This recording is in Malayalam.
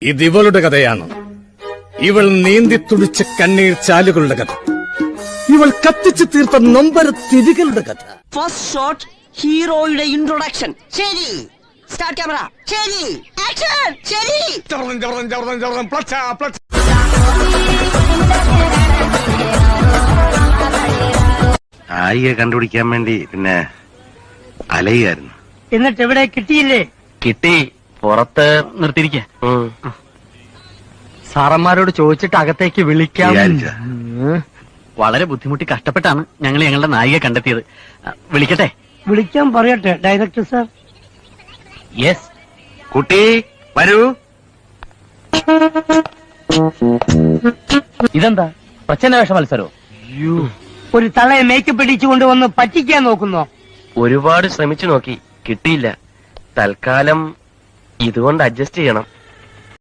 ഇത് ഇവളുടെ കഥയാണ്. ഇവൾ നീന്തി തുടിച്ച കണ്ണീർ ചാലുകളുടെ കഥ. ഇവൾ കത്തിച്ചു തീർത്ത നൊമ്പര തിരികളുടെ കഥ. ഫസ്റ്റ് ഷോട്ട് ഹീറോയുടെ ഇൻട്രൊഡക്ഷൻ. ശരി, സ്റ്റാർട്ട് ക്യാമറ. ശരി, ആക്ഷൻ. ശരി. ആയിയെ കണ്ടുപിടിക്കാൻ വേണ്ടി പിന്നെ അലയായിരുന്നു. എന്നിട്ട് എവിടെ കിട്ടിയില്ലേ? കിട്ടി, പുറത്ത് നിർത്തിയിരിക്ക. സാറന്മാരോട് ചോദിച്ചിട്ട് അകത്തേക്ക് വിളിക്കാം. വളരെ ബുദ്ധിമുട്ടി കഷ്ടപ്പെട്ടാണ് ഞങ്ങൾ ഞങ്ങളുടെ നായികയെ കണ്ടെത്തിയത്. വിളിക്കട്ടെ? വിളിക്കാൻ പറയട്ടെ ഡയറക്ടർ സാർ? യെസ്. കുട്ടി വരൂ. ഇതെന്താ പ്രച്ഛന്ന വേഷ മത്സരോ? ഒരു തളയെ മേക്കപ്പ് ഇടിച്ചുകൊണ്ട് വന്ന് പറ്റിക്കാൻ നോക്കുന്നോ? ഒരുപാട് ശ്രമിച്ചു നോക്കി, കിട്ടിയില്ല. തൽക്കാലം ഇതുകൊണ്ട് അഡ്ജസ്റ്റ് ചെയ്യണം.